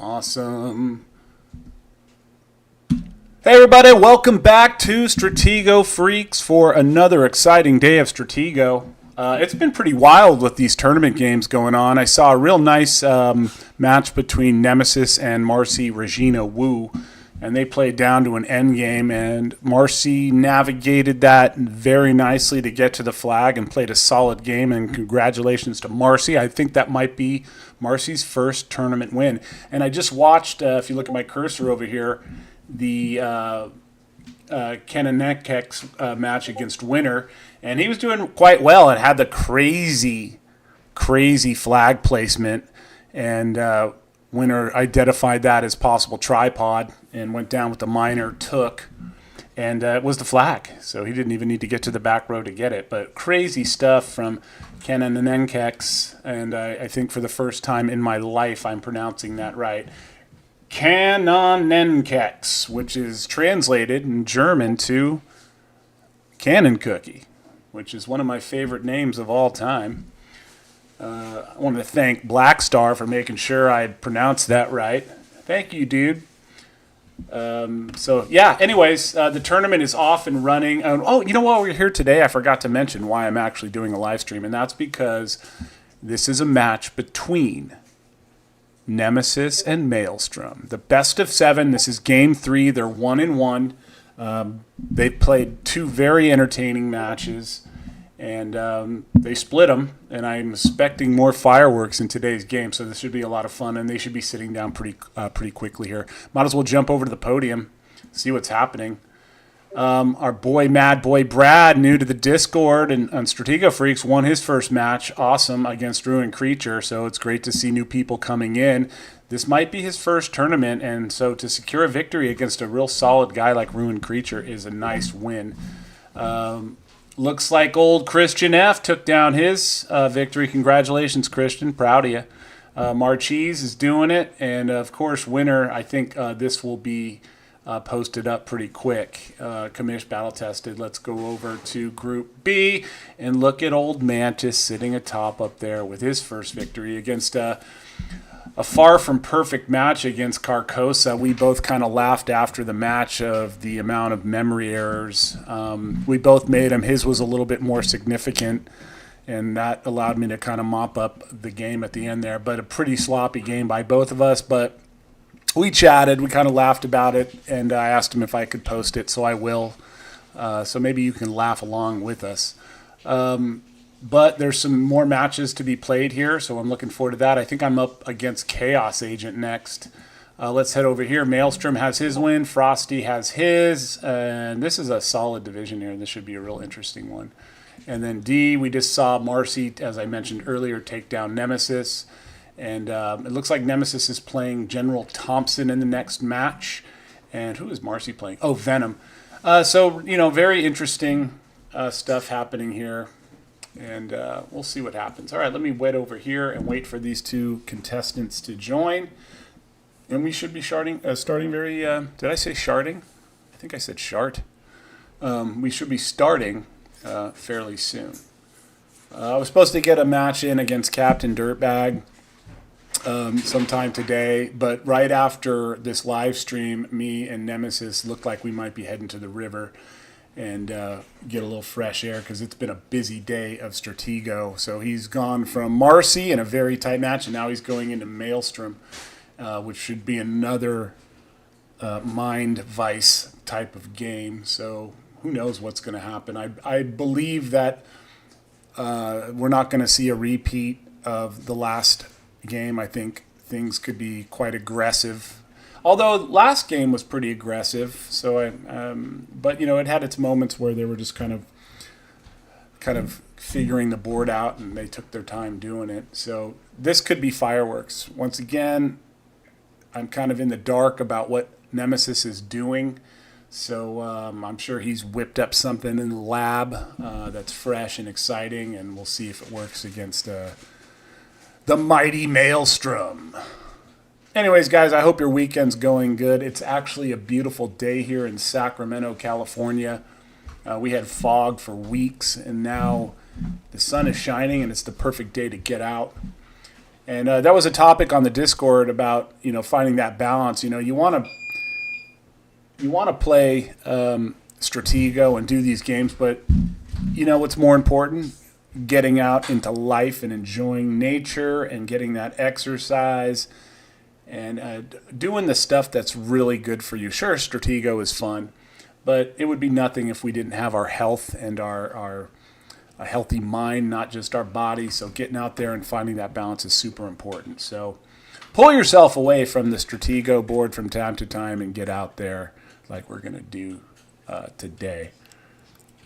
Awesome. Hey everybody, welcome back to Stratgeo Freaks for another exciting day of Stratgeo. It's been pretty wild with these tournament games going on. I saw a real nice match between Nemesis and Marcy Regina Wu, and they played down to an end game, and Marcy navigated that very nicely to get to the flag and played a solid game, and congratulations to Marcy. I think that might be Marcy's first tournament win. And I just watched, if you look at my cursor over here, the Kananekek's match against Winner, and he was doing quite well and had the crazy flag placement, and Winner identified that as possible tripod and went down with the minor took, and it was the flag, so he didn't even need to get to the back row to get it. But crazy stuff from Kananekek's, and I think for the first time in my life I'm pronouncing that right. Kananekeks, which is translated in German to cannon cookie, which is one of my favorite names of all time. I want to thank Black Star for making sure I pronounced that right. Thank you, dude. Anyways, the tournament is off and running. Oh, you know what? We're here today. I forgot to mention why I'm actually doing a live stream, and that's because this is a match between Nemesis and Maelstrom. The best of 7. This is game 3. They're 1-1. They played 2 very entertaining matches, and they split them. And I'm expecting more fireworks in today's game, so this should be a lot of fun. And they should be sitting down pretty quickly here. Might as well jump over to the podium, see what's happening. Our boy, Mad Boy Brad, new to the Discord and on Stratgeo Freaks, won his first match, awesome, against Ruined Creature. So it's great to see new people coming in. This might be his first tournament, and so to secure a victory against a real solid guy like Ruined Creature is a nice win. Looks like old Christian F took down his victory. Congratulations, Christian. Proud of you. Marchese is doing it, and of course, Winner. I think this will be posted up pretty quick. Commish battle tested. Let's go over to Group B and look at old Mantis sitting atop up there with his first victory against a far from perfect match against Carcosa. We both kind of laughed after the match of the amount of memory errors. We both made him. His was a little bit more significant, and that allowed me to kind of mop up the game at the end there. But a pretty sloppy game by both of us, but we chatted, we kind of laughed about it, and I asked him if I could post it, so I will. So maybe you can laugh along with us. But there's some more matches to be played here, so I'm looking forward to that. I think I'm up against Chaos Agent next. Let's head over here. Maelstrom has his win, Frosty has his, and this is a solid division here. This should be a real interesting one. And then D, we just saw Marcy, as I mentioned earlier, take down Nemesis. And it looks like Nemesis is playing General Thompson in the next match. And who is Marcy playing? Oh, Venom. Very interesting stuff happening here. And we'll see what happens. All right, let me wait over here and wait for these 2 contestants to join. And we should be starting very... did I say sharding? I think I said shart. We should be starting fairly soon. I was supposed to get a match in against Captain Dirtbag sometime today, but right after this live stream, me and Nemesis looked like we might be heading to the river and get a little fresh air because it's been a busy day of Stratgeo. So he's gone from Marcy in a very tight match, and now he's going into Maelstrom, which should be another mind vice type of game. So who knows what's going to happen. I believe that we're not going to see a repeat of the last game. I think things could be quite aggressive, although last game was pretty aggressive. So but it had its moments where they were just kind of figuring the board out, and they took their time doing it. So this could be fireworks. Once again, I'm kind of in the dark about what Nemesis is doing. So I'm sure he's whipped up something in the lab that's fresh and exciting, and we'll see if it works against the mighty Maelstrom. Anyways, guys, I hope your weekend's going good. It's actually a beautiful day here in Sacramento, California. We had fog for weeks, and now the sun is shining, and it's the perfect day to get out. And that was a topic on the Discord about, finding that balance. You want to play Stratgeo and do these games, but what's more important? Getting out into life and enjoying nature and getting that exercise and doing the stuff that's really good for you. Sure, Stratgeo is fun, but it would be nothing if we didn't have our health and our a healthy mind, not just our body. So getting out there and finding that balance is super important. So pull yourself away from the Stratgeo board from time to time and get out there like we're going to do today.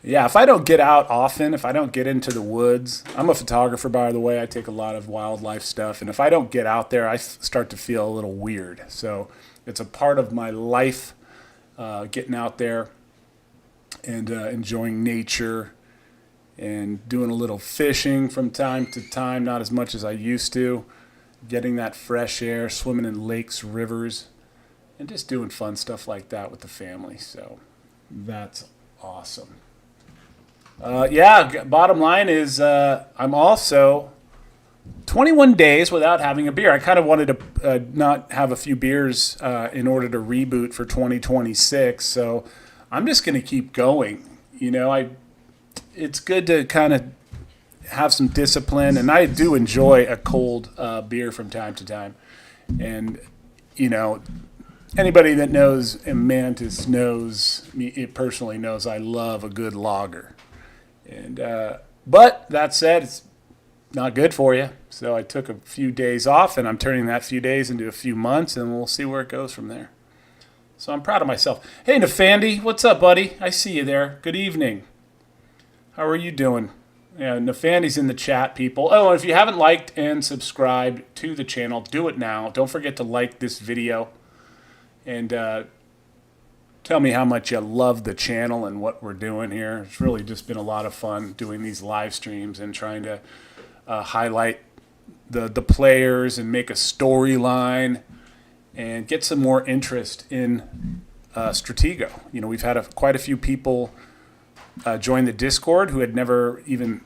Yeah, if I don't get out often, if I don't get into the woods, I'm a photographer, by the way. I take a lot of wildlife stuff. And if I don't get out there, I start to feel a little weird. So it's a part of my life, getting out there and enjoying nature and doing a little fishing from time to time, not as much as I used to, getting that fresh air, swimming in lakes, rivers, and just doing fun stuff like that with the family. So that's awesome. Bottom line is I'm also 21 days without having a beer. I kind of wanted to not have a few beers in order to reboot for 2026. So I'm just going to keep going. It's good to kind of have some discipline, and I do enjoy a cold beer from time to time. And, anybody that knows Mantis knows me, it personally knows I love a good lager. And but that said, it's not good for you. So I took a few days off, and I'm turning that few days into a few months, and we'll see where it goes from there. So I'm proud of myself. Hey, Nefandi, what's up, buddy? I see you there. Good evening. How are you doing? Yeah, Nefandi's in the chat, people. Oh, and if you haven't liked and subscribed to the channel, do it now. Don't forget to like this video and tell me how much you love the channel and what we're doing here. It's really just been a lot of fun doing these live streams and trying to highlight the players and make a storyline and get some more interest in Stratgeo. We've had quite a few people join the Discord who had never even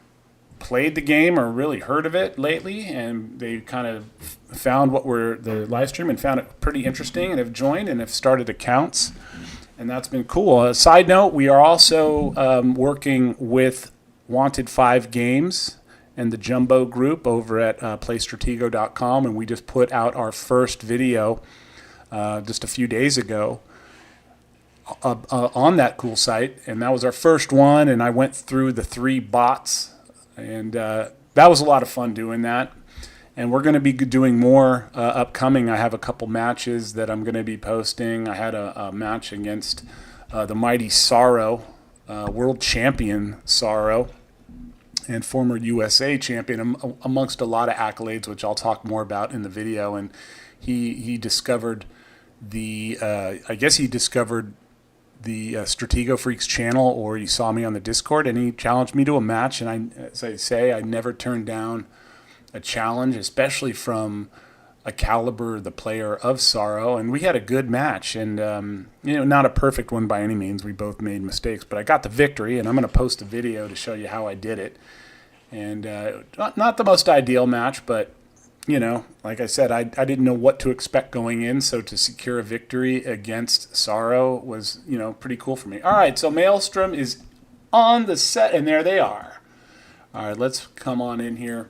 played the game or really heard of it lately, and they kind of found the live stream and found it pretty interesting and have joined and have started accounts, and that's been cool. Side note, we are also working with Wanted 5 Games and the Jumbo Group over at playstratego.com, and we just put out our first video just a few days ago on that cool site, and that was our first one, and I went through the 3 bots, and that was a lot of fun doing that. And we're going to be doing more upcoming. I have a couple matches that I'm going to be posting. I had a match against the mighty Sorrow, world champion Sorrow, and former USA champion, amongst a lot of accolades, which I'll talk more about in the video. And he discovered the Stratgeo Freaks channel, or he saw me on the Discord, and he challenged me to a match. And as I say, I never turned down a challenge, especially from a caliber, the player of Sorrow. And we had a good match, and not a perfect one by any means. We both made mistakes, but I got the victory, and I'm going to post a video to show you how I did it. And not the most ideal match, but like I said, I didn't know what to expect going in, so to secure a victory against Sorrow was, pretty cool for me. All right, so Maelstrom is on the set, and there they are. All right, let's come on in here.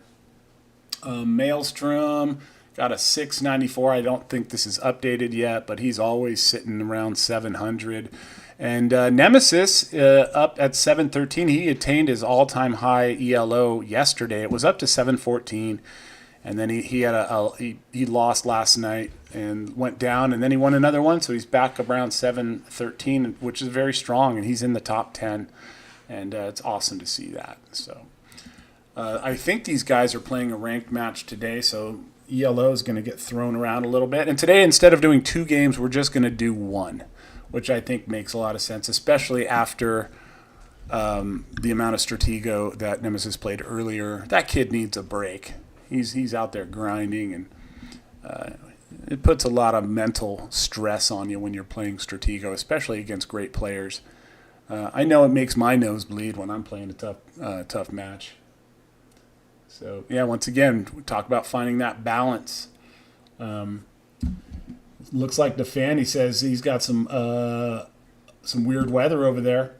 Maelstrom got a 694. I don't think this is updated yet, but he's always sitting around 700. And Nemesis up at 713. He attained his all-time high ELO yesterday. It was up to 714. And then he had he lost last night and went down, and then he won another one, so he's back around 713, which is very strong, and he's in the top 10, and it's awesome to see that. So I think these guys are playing a ranked match today, so ELO is going to get thrown around a little bit. And today, instead of doing 2 games, we're just going to do 1, which I think makes a lot of sense, especially after the amount of Stratgeo that Nemesis played earlier. That kid needs a break. He's out there grinding, and it puts a lot of mental stress on you when you're playing Stratgeo, especially against great players. I know it makes my nose bleed when I'm playing a tough match. So, yeah, once again, we talk about finding that balance. Looks like the fan, he says he's got some weird weather over there.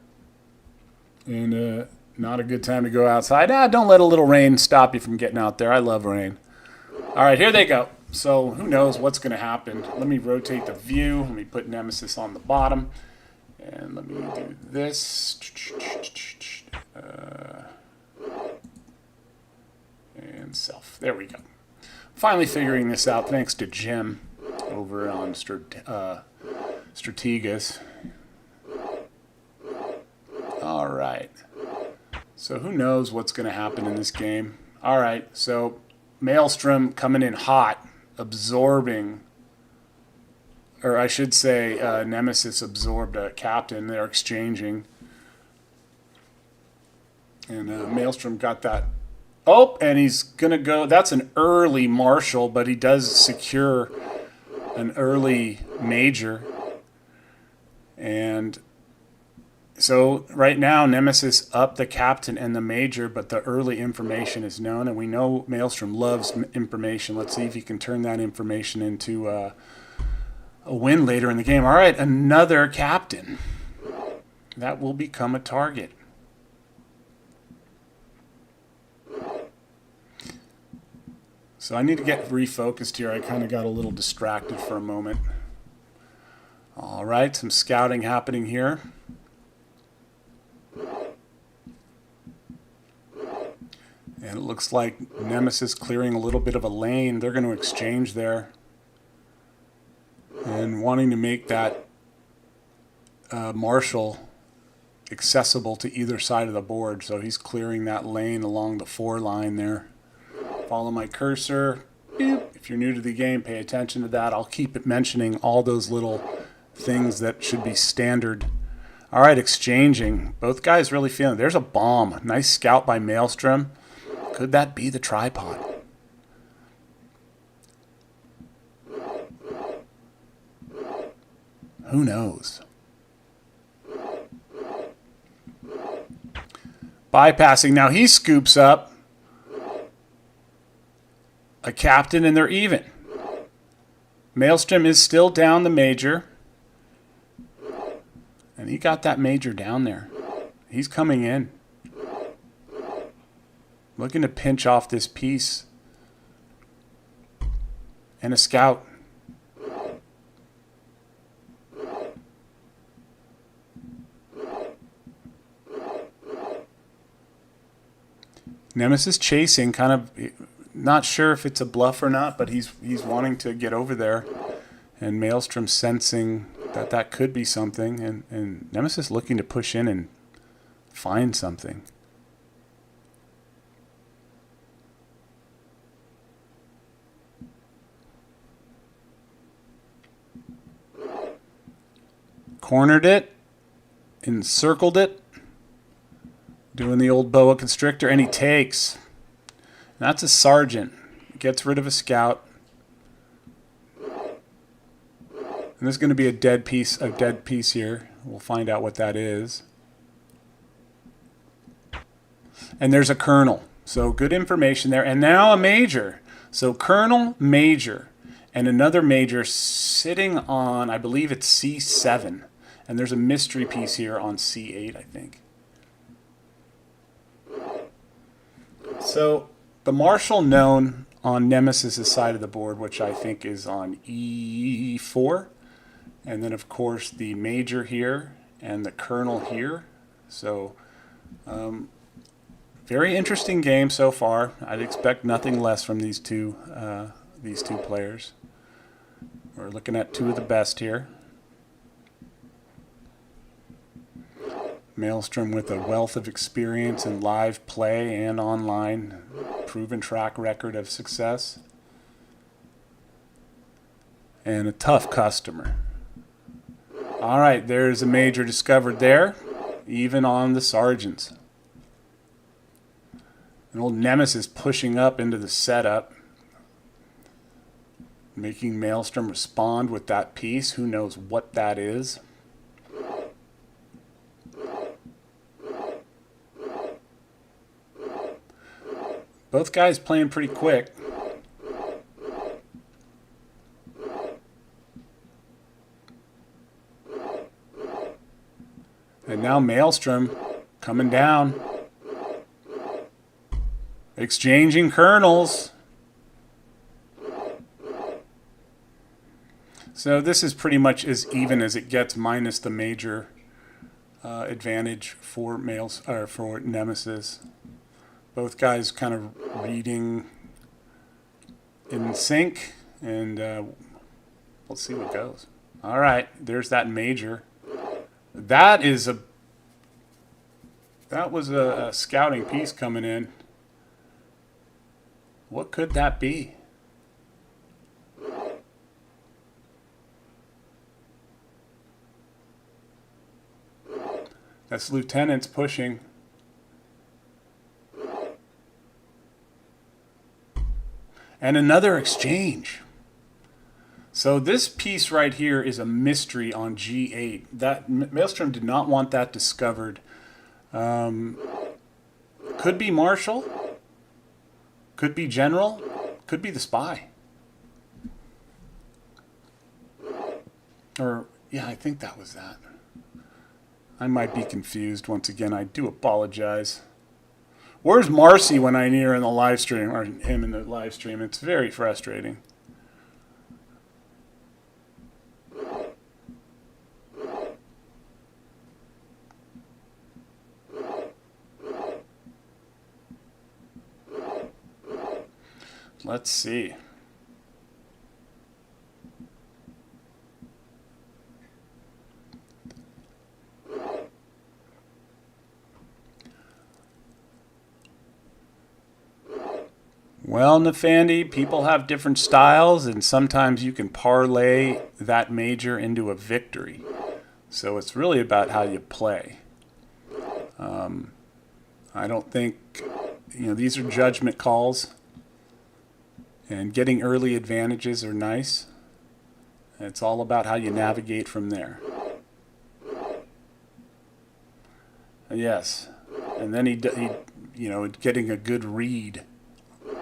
And not a good time to go outside. Don't let a little rain stop you from getting out there. I love rain. All right, here they go. So who knows what's going to happen. Let me rotate the view. Let me put Nemesis on the bottom. And let me do this. And self. There we go. Finally figuring this out thanks to Jim over on Stratgeo. All right. So who knows what's going to happen in this game. All right. So Maelstrom coming in hot, absorbing, or I should say Nemesis absorbed a captain. They're exchanging. And Maelstrom got that. Oh, and he's going to go. That's an early Marshal, but he does secure an early Major. And so right now, Nemesis up the captain and the Major, but the early information is known. And we know Maelstrom loves information. Let's see if he can turn that information into a win later in the game. All right, another captain. That will become a target. So I need to get refocused here. I kind of got a little distracted for a moment. All right, some scouting happening here. And it looks like Nemesis clearing a little bit of a lane. They're going to exchange there. And wanting to make that Marshal accessible to either side of the board. So he's clearing that lane along the 4 line there. Follow my cursor. Beep. If you're new to the game, pay attention to that. I'll keep it mentioning all those little things that should be standard. All right, exchanging. Both guys really feeling it. There's a bomb. Nice scout by Maelstrom. Could that be the tripod? Who knows? Bypassing. Now he scoops up a captain and they're even. Maelstrom is still down the Major. And he got that Major down there. He's coming in. Looking to pinch off this piece. And a scout. Nemesis chasing, kind of not sure if it's a bluff or not, but he's wanting to get over there. And Maelstrom sensing that that could be something. And Nemesis looking to push in and find something. Cornered it, encircled it, doing the old boa constrictor, and he takes. And that's a sergeant. Gets rid of a scout. And there's going to be a dead piece here. We'll find out what that is. And there's a colonel. So good information there. And now a major. So colonel, major, and another major sitting on, I believe it's C7. And there's a mystery piece here on C8, I think. So the Marshal known on Nemesis' side of the board, which I think is on E4. And then, of course, the Major here and the Colonel here. So very interesting game so far. I'd expect nothing less from these two players. We're looking at two of the best here. Maelstrom with a wealth of experience in live play and online, proven track record of success, and a tough customer. All right, there's a major discovered there, even on the sergeants. An old Nemesis pushing up into the setup, making Maelstrom respond with that piece. Who knows what that is? Both guys playing pretty quick. And now Maelstrom coming down. Exchanging kernels. So this is pretty much as even as it gets, minus the major advantage for for Nemesis. Both guys kind of reading in sync, and let's see what goes. All right, there's that major. That was a scouting piece coming in. What could that be? That's lieutenants pushing. And another exchange. So this piece right here is a mystery on G8. That Maelstrom did not want that discovered. Could be Marshal. Could be General. Could be the spy. Or, yeah, I think that was that. I might be confused once again. I do apologize. Where's Marcy when I need her in the live stream, or him in the live stream? It's very frustrating. Let's see. Well, Nafandi, people have different styles, and sometimes you can parlay that major into a victory. So it's really about how you play. I don't think, these are judgment calls, and getting early advantages are nice. It's all about how you navigate from there. Yes, and then he getting a good read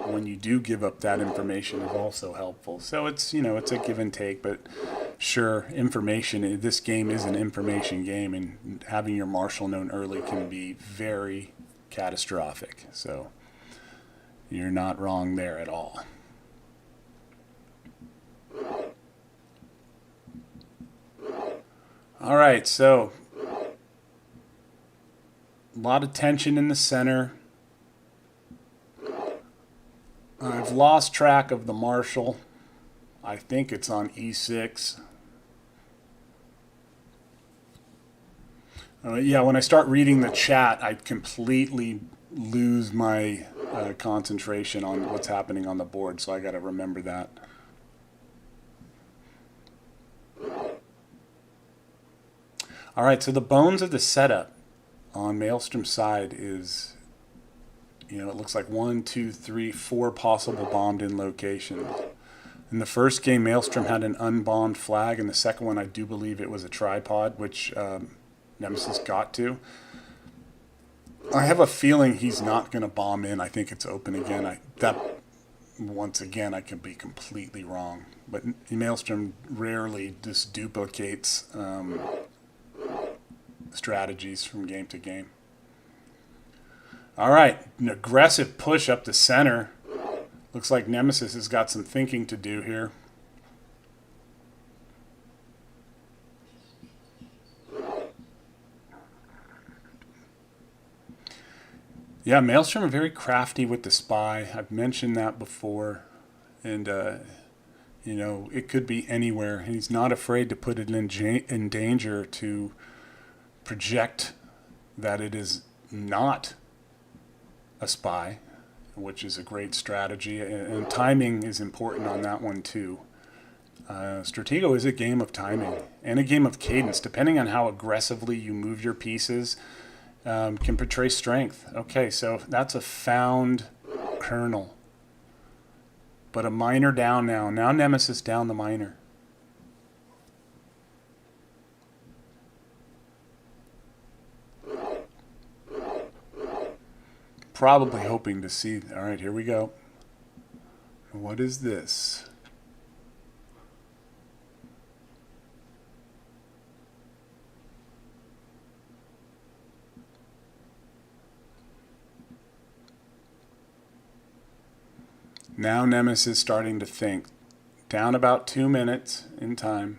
when you do give up that information is also helpful. So it's it's a give and take, but sure, information. This game is an information game, and having your Marshal known early can be very catastrophic. So you're not wrong there at all. All right, so a lot of tension in the center. I've lost track of the Marshal. I think it's on E6. Yeah, when I start reading the chat, I completely lose my concentration on what's happening on the board, so I got to remember that. All right, so the bones of the setup on Maelstrom's side is, it looks like 1, 2, 3, 4 possible bombed-in locations. In the first game, Maelstrom had an unbombed flag. In the second one, I do believe it was a tripod, which Nemesis got to. I have a feeling he's not going to bomb in. I think it's open again. Once again, I could be completely wrong. But Maelstrom rarely just duplicates strategies from game to game. All right, an aggressive push up the center. Looks like Nemesis has got some thinking to do here. Yeah, Maelstrom are very crafty with the spy. I've mentioned that before. And, it could be anywhere. He's not afraid to put it in danger to project that it is not a spy, which is a great strategy. And timing is important on that one, too. Stratgeo is a game of timing and a game of cadence. Depending on how aggressively you move your pieces, can portray strength. Okay, so that's a found kernel. But a minor down now. Now Nemesis down the minor. probably hoping to see. All right, here we go. What is this? Now Nemesis starting to think. Down about 2 minutes in time.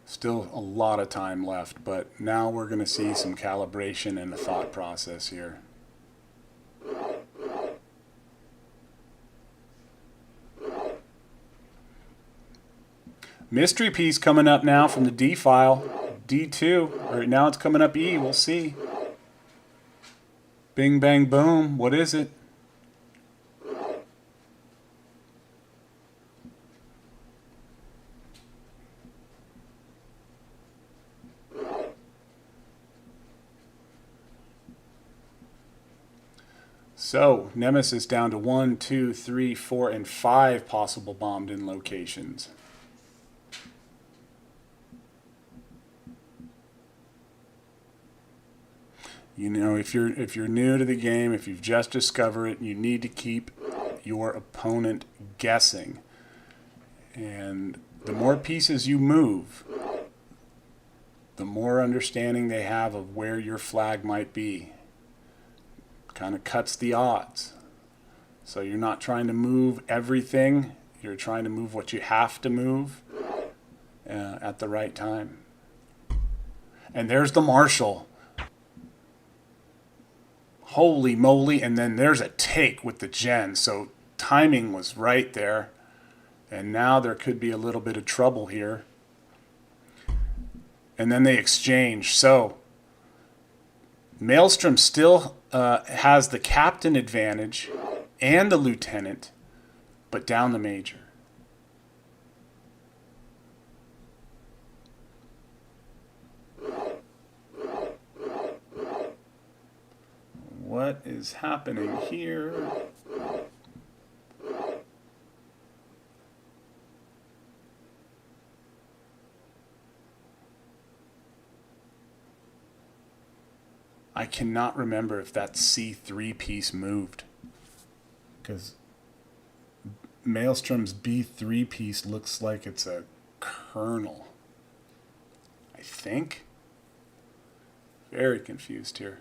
Still a lot of time left, but now we're going to see some calibration in the thought process here. Mystery piece coming up now from the D file. D2, or now it's coming up E, we'll see. Bing, bang, boom, what is it? So, Nemesis down to 1, 2, 3, 4, and 5 possible bombed in locations. You know, if you're new to the game, if you've just discovered it, you need to keep your opponent guessing. And the more pieces you move, the more understanding they have of where your flag might be. Kind of cuts the odds. So you're not trying to move everything. You're trying to move what you have to move at the right time. And there's the Marshal. Holy moly. And then there's a take with the Gen. So timing was right there. And now there could be a little bit of trouble here. And then they exchange. So Maelstrom still has the captain advantage and the lieutenant, but down the major. What is happening here? I cannot remember if that C3 piece moved, because Maelstrom's B3 piece looks like it's a kernel. I think. Very confused here.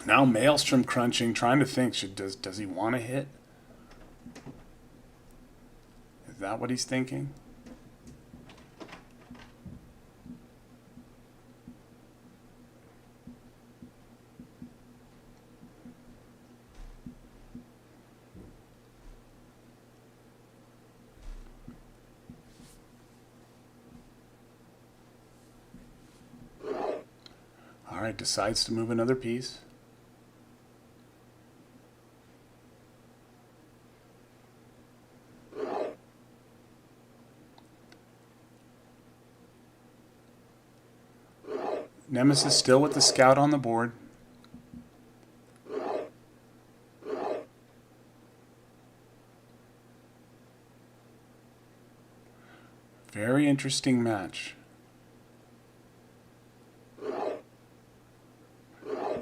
Now Maelstrom crunching, trying to think, does he want to hit? Is that what he's thinking? All right, decides to move another piece. Nemesis still with the scout on the board. Very interesting match.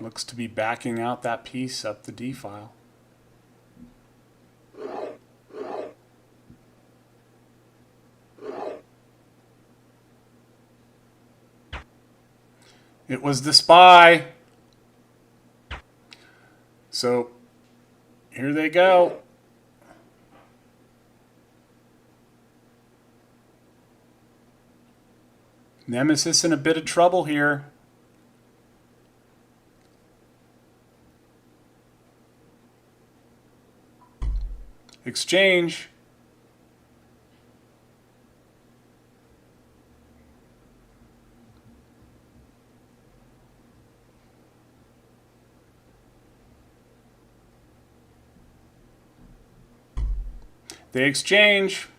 Looks to be backing out that piece up the D file. It was the spy. So here they go. Nemesis in a bit of trouble here. Exchange. They exchange.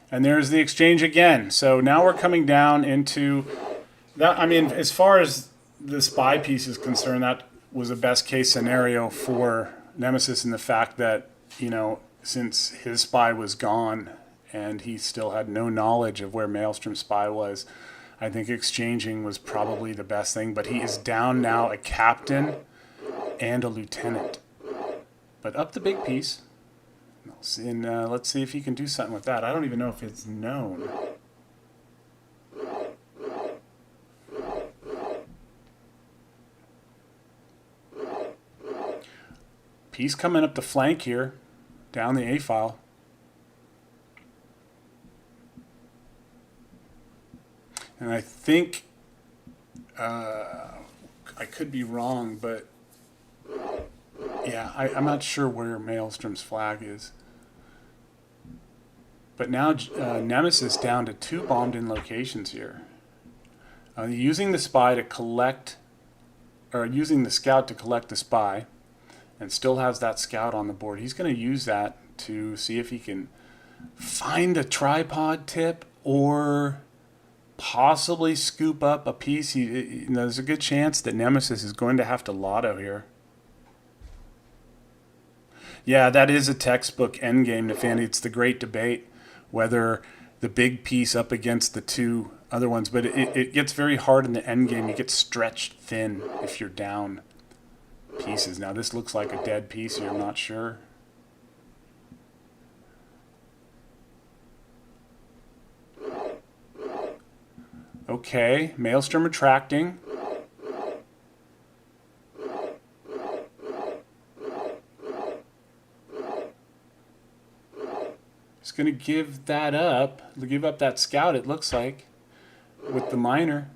And there's the exchange again. So now we're coming down into that. I mean, as far as the spy piece is concerned, that was a best case scenario for Nemesis in the fact that, you know, since his spy was gone and he still had no knowledge of where Maelstrom's spy was. I think exchanging was probably the best thing, but he is down now a captain and a lieutenant. But up the big piece. And let's see if he can do something with that. I don't even know if it's known. Piece coming up the flank here, down the A file. And I think, I could be wrong, but yeah, I'm not sure where Maelstrom's flag is. But now Nemesis down to 2 bombed in locations here. Using the spy to collect, or using the scout to collect the spy, and still has that scout on the board. He's going to use that to see if he can find a tripod tip or possibly scoop up a piece. There's a good chance that Nemesis is going to have to lotto here. Yeah, that is a textbook endgame, Nafani. It's the great debate whether the big piece up against the 2 other ones, but it gets very hard in the endgame. You get stretched thin if you're down pieces. Now this looks like a dead piece here, I'm not sure. Okay, Maelstrom retracting. He's going to give that up. Give up that scout, it looks like, with the miner.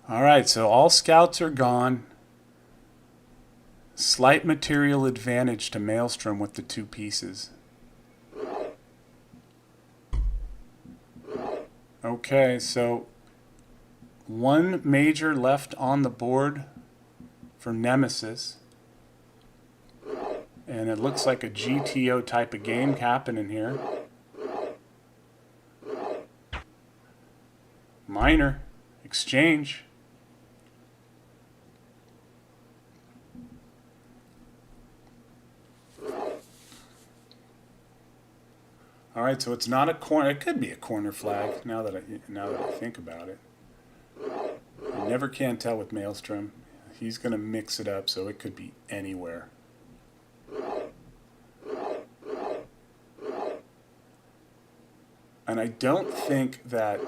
All right, so all scouts are gone. Slight material advantage to Maelstrom with the 2 pieces. Okay, so 1 major left on the board for Nemesis. And it looks like a GTO type of game happening here. Minor, exchange. All right, so it's not a corner. It could be a corner flag. Now that I think about it, you never can tell with Maelstrom. He's going to mix it up, so it could be anywhere. And I don't think that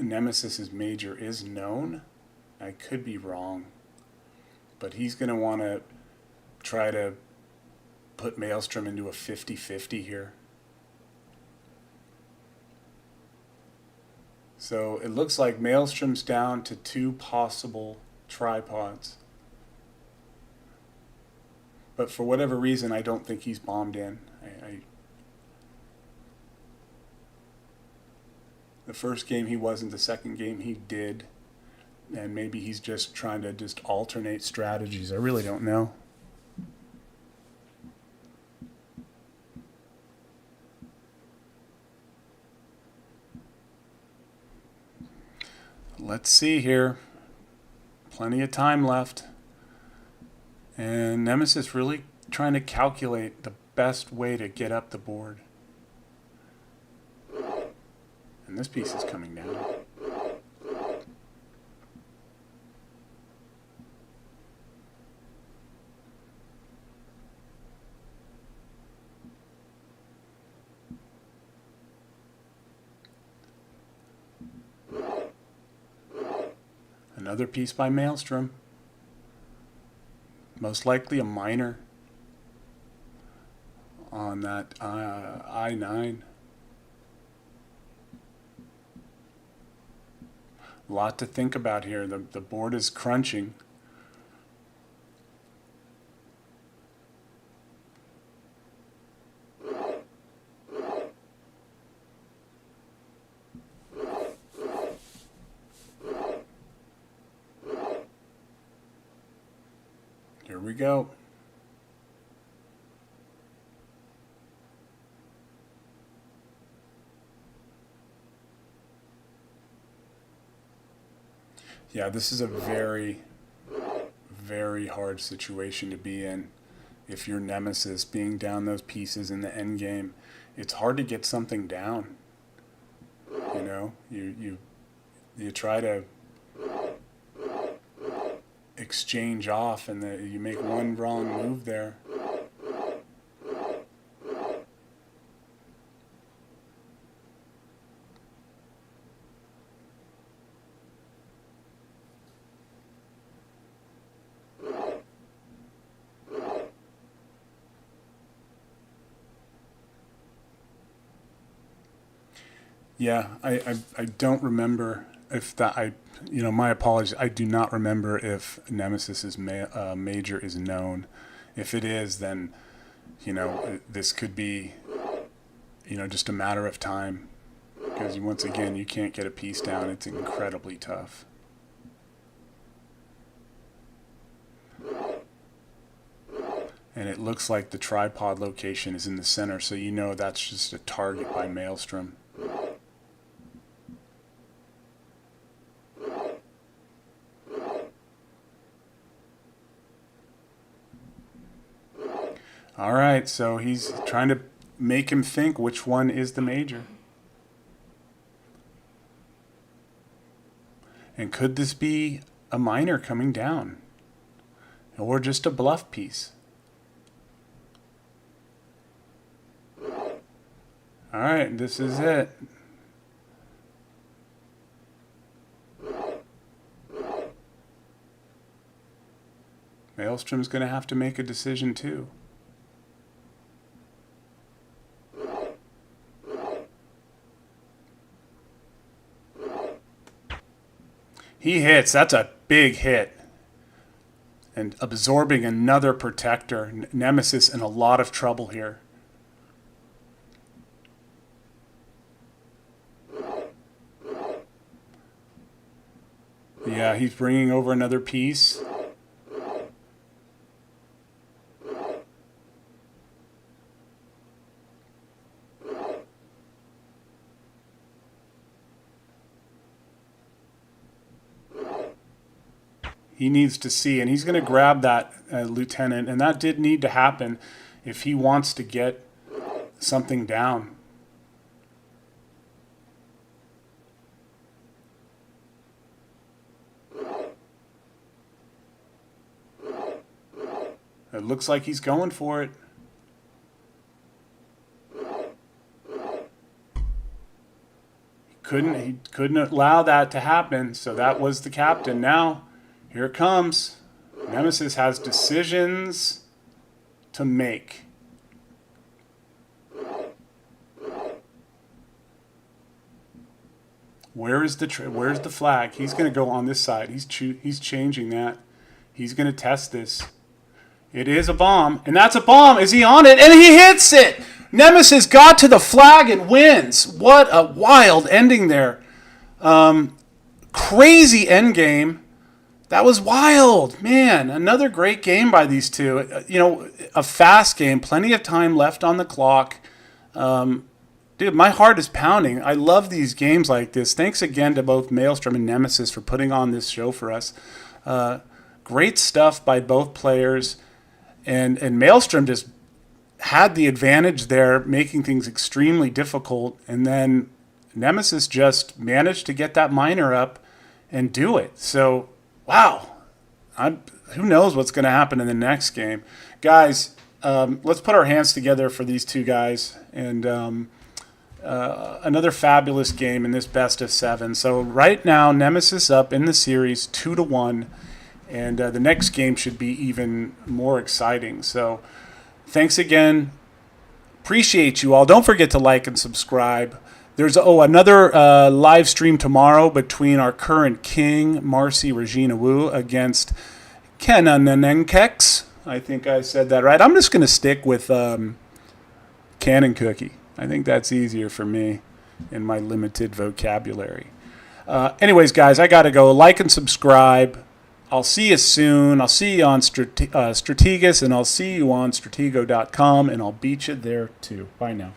Nemesis's major is known. I could be wrong, but he's going to want to try to put Maelstrom into a 50-50 here. So it looks like Maelstrom's down to 2 possible tripods. But for whatever reason, I don't think he's bombed in. The first game he wasn't, the second game he did. And maybe he's just trying to just alternate strategies. I really don't know. Let's see here. Plenty of time left. And Nemesis really trying to calculate the best way to get up the board. And this piece is coming down. Another piece by Maelstrom. Most likely a miner on that I-9. A lot to think about here. The board is crunching. Here we go. Yeah, this is a very, very hard situation to be in. If you're Nemesis, being down those pieces in the end game, it's hard to get something down. You know, you try to exchange off, and you make one wrong move there. Yeah, I don't remember if that my apologies. I do not remember if Nemesis's major is known. If it is, then this could be just a matter of time, because once again you can't get a piece down. It's incredibly tough. And it looks like the tripod location is in the center, so that's just a target by Maelstrom. All right, so he's trying to make him think which one is the major. And could this be a minor coming down? Or just a bluff piece? All right, this is it. Maelstrom's going to have to make a decision too. He hits. That's a big hit. And absorbing another protector. Nemesis in a lot of trouble here. Yeah, he's bringing over another piece. He needs to see, and he's going to grab that lieutenant, and that did need to happen if he wants to get something down. It looks like he's going for it. He couldn't allow that to happen, so that was the captain. Now, here it comes. Nemesis has decisions to make. Where's the flag? He's going to go on this side. He's changing that. He's going to test this. It is a bomb, and that's a bomb. Is he on it? And he hits it. Nemesis got to the flag and wins. What a wild ending there. Crazy end game. That was wild, man. Another great game by these two. A fast game, plenty of time left on the clock. Dude, my heart is pounding. I love these games like this. Thanks again to both Maelstrom and Nemesis for putting on this show for us. Great stuff by both players. And Maelstrom just had the advantage there, making things extremely difficult. And then Nemesis just managed to get that minor up and do it. So, wow. Who knows what's going to happen in the next game. Guys, let's put our hands together for these two guys. And another fabulous game in this best of 7. So right now, Nemesis up in the series 2-1. And the next game should be even more exciting. So thanks again. Appreciate you all. Don't forget to like and subscribe. There's another live stream tomorrow between our current king, Marcy Regina Wu, against Kenanenkex. I think I said that right. I'm just going to stick with Cannon Cookie. I think that's easier for me in my limited vocabulary. Anyways, guys, I got to go. Like and subscribe. I'll see you soon. I'll see you on Strategis, and I'll see you on Stratego.com, and I'll beat you there too. Bye now.